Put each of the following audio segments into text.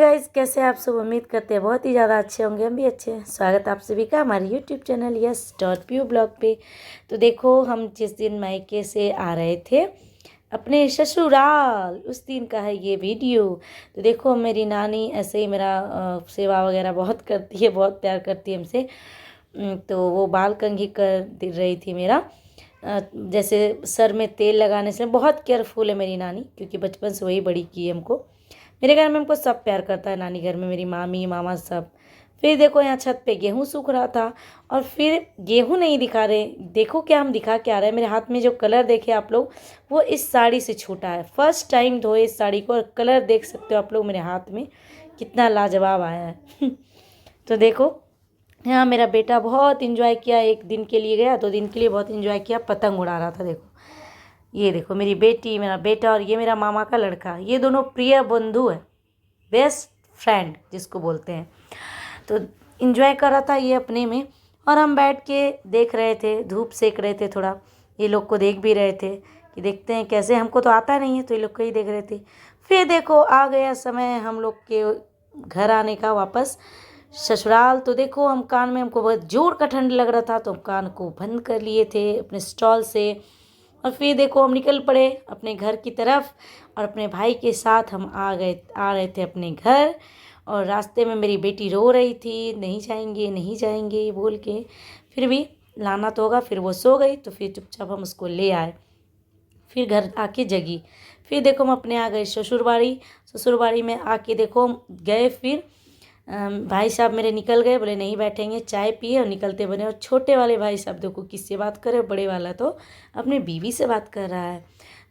Guys, कैसे आप सब? उम्मीद करते हैं बहुत ही ज़्यादा अच्छे होंगे। हम भी अच्छे हैं। स्वागत है आप सभी का हमारे यूट्यूब चैनल यस.प्यू ब्लॉग पे। तो देखो, हम जिस दिन मायके से आ रहे थे अपने ससुराल, उस दिन का है ये वीडियो। तो देखो, मेरी नानी ऐसे ही मेरा सेवा वगैरह बहुत करती है, बहुत प्यार करती है हमसे। तो वो बाल कंघी कर रही थी मेरा। जैसे सर में तेल लगाने से बहुत केयरफुल है मेरी नानी, क्योंकि बचपन से वही बड़ी की है हमको। मेरे घर में हमको सब प्यार करता है, नानी घर में मेरी मामी मामा सब। फिर देखो, यहाँ छत पे गेहूँ सूख रहा था और फिर गेहूँ नहीं दिखा रहे। देखो क्या हम दिखा के आ रहे हैं। मेरे हाथ में जो कलर देखे आप लोग, वो इस साड़ी से छूटा है। फर्स्ट टाइम धोए इस साड़ी को, और कलर देख सकते हो आप लोग मेरे हाथ में कितना लाजवाब आया है। तो देखो, यहाँ मेरा बेटा बहुत इंजॉय किया। एक दिन के लिए गया, 2 दिन के लिए बहुत इंजॉय किया। पतंग उड़ा रहा था। देखो, ये देखो मेरी बेटी, मेरा बेटा और ये मेरा मामा का लड़का, ये दोनों प्रिय बंधु है, बेस्ट फ्रेंड जिसको बोलते हैं। तो इन्जॉय कर रहा था ये अपने में, और हम बैठ के देख रहे थे, धूप सेक रहे थे थोड़ा। ये लोग को देख भी रहे थे कि देखते हैं कैसे, हमको तो आता नहीं है, तो ये लोग को ही देख रहे थे। फिर देखो, आ गया समय हम लोग के घर आने का वापस ससुराल। तो देखो, हम कान में, हमको बहुत जोर का ठंड लग रहा था, तो हम कान को बंद कर लिए थे अपने स्टॉल से। और फिर देखो, हम निकल पड़े अपने घर की तरफ, और अपने भाई के साथ हम आ रहे थे अपने घर। और रास्ते में मेरी बेटी रो रही थी, नहीं जाएंगे नहीं जाएंगे बोल के। फिर भी लाना तो होगा। फिर वो सो गई, तो फिर चुपचाप हम उसको ले आए। फिर घर आके जगी। फिर देखो, हम अपने आ गए ससुरबाड़ी। ससुरबाड़ी में आके देखो, हम गए। फिर भाई साहब मेरे निकल गए, बोले नहीं बैठेंगे, चाय पिए और निकलते बने। और छोटे वाले भाई साहब देखो किससे बात करे, बड़े वाला तो अपने बीवी से बात कर रहा है।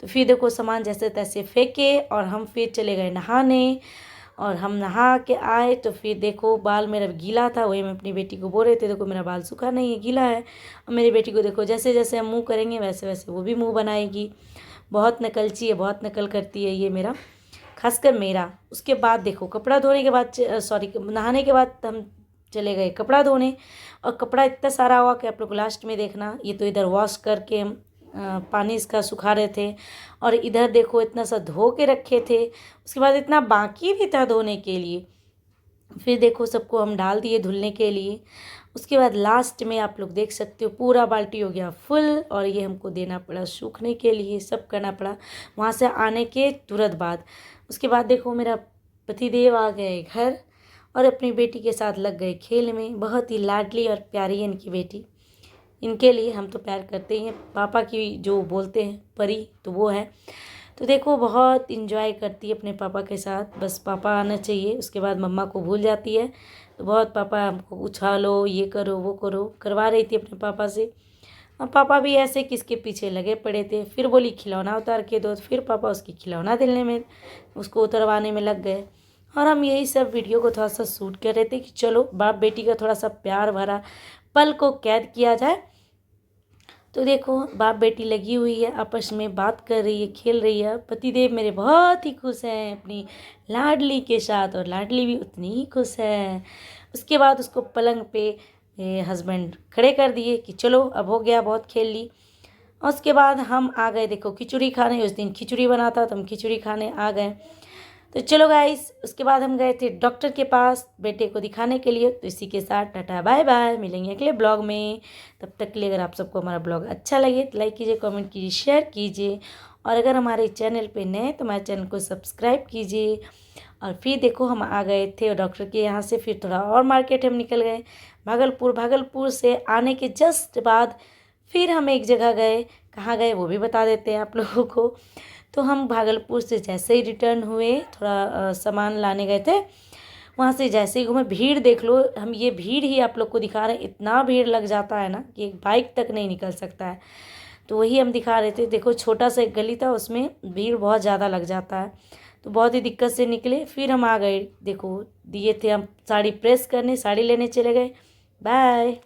तो फिर देखो, सामान जैसे तैसे फेंके और हम फिर चले गए नहाने। और हम नहा के आए तो फिर देखो, बाल मेरा गीला था, वही मैं अपनी बेटी को बोल रहे थे, देखो मेरा बाल सूखा नहीं है, गीला है। और मेरी बेटी को देखो, जैसे जैसे हम मुँह करेंगे वैसे वैसे वो भी मुँह बनाएगी। बहुत नकलची है, बहुत नकल करती है ये मेरा, खासकर मेरा। उसके बाद देखो, कपड़ा धोने के बाद, सॉरी, नहाने के बाद हम चले गए कपड़ा धोने। और कपड़ा इतना सारा हुआ कि आप लोग लास्ट में देखना। ये तो इधर वॉश करके हम पानी इसका सुखा रहे थे, और इधर देखो इतना सा धो के रखे थे। उसके बाद इतना बाकी भी था धोने के लिए। फिर देखो, सबको हम डाल दिए धुलने के लिए। उसके बाद लास्ट में आप लोग देख सकते हो, पूरा बाल्टी हो गया फुल, और ये हमको देना पड़ा सूखने के लिए, सब करना पड़ा वहाँ से आने के तुरंत बाद। उसके बाद देखो, मेरा पतिदेव आ गए घर और अपनी बेटी के साथ लग गए खेल में। बहुत ही लाडली और प्यारी है इनकी बेटी। इनके लिए हम तो प्यार करते ही हैं। पापा की जो बोलते हैं परी, तो वो है। तो देखो, बहुत इन्जॉय करती है अपने पापा के साथ। बस पापा आना चाहिए, उसके बाद मम्मा को भूल जाती है। तो बहुत पापा हमको उछालो, ये करो वो करो करवा रही थी अपने पापा से। अब पापा भी ऐसे किसके पीछे लगे पड़े थे। फिर बोली खिलौना उतार के दो, तो फिर पापा उसकी खिलौना दिलने में, उसको उतरवाने में लग गए। और हम यही सब वीडियो को थोड़ा सा शूट कर रहे थे कि चलो बाप बेटी का थोड़ा सा प्यार भरा पल को कैद किया जाए। तो देखो, बाप बेटी लगी हुई है, आपस में बात कर रही है, खेल रही है। पतिदेव मेरे बहुत ही खुश हैं अपनी लाडली के साथ, और लाडली भी उतनी ही खुश है। उसके बाद उसको पलंग पे हस्बैंड खड़े कर दिए कि चलो अब हो गया, बहुत खेल ली। और उसके बाद हम आ गए देखो खिचड़ी खाने। उस दिन खिचड़ी बना था, तो हम खिचड़ी खाने आ गए। तो चलो गाइस, उसके बाद हम गए थे डॉक्टर के पास बेटे को दिखाने के लिए। तो इसी के साथ टाटा बाय बाय, मिलेंगे अगले ब्लॉग में। तब तक के लिए अगर आप सबको हमारा ब्लॉग अच्छा लगे तो लाइक कीजिए, कमेंट कीजिए, शेयर कीजिए। और अगर हमारे चैनल पे नए तो हमारे चैनल को सब्सक्राइब कीजिए। और फिर देखो, हम आ गए थे डॉक्टर के यहाँ से। फिर थोड़ा और मार्केट हम निकल गए भागलपुर। भागलपुर से आने के जस्ट बाद फिर हम एक जगह गए। कहाँ गए वो भी बता देते हैं आप लोगों को। तो हम भागलपुर से जैसे ही रिटर्न हुए, थोड़ा सामान लाने गए थे, वहाँ से जैसे ही घूमे, भीड़ देख लो। हम ये भीड़ ही आप लोग को दिखा रहे हैं। इतना भीड़ लग जाता है ना कि एक बाइक तक नहीं निकल सकता है। तो वही हम दिखा रहे थे। देखो, छोटा सा एक गली था, उसमें भीड़ बहुत ज़्यादा लग जाता है। तो बहुत ही दिक्कत से निकले। फिर हम आ गए। देखो, दिए थे हम साड़ी प्रेस करने, साड़ी लेने चले गए। बाय।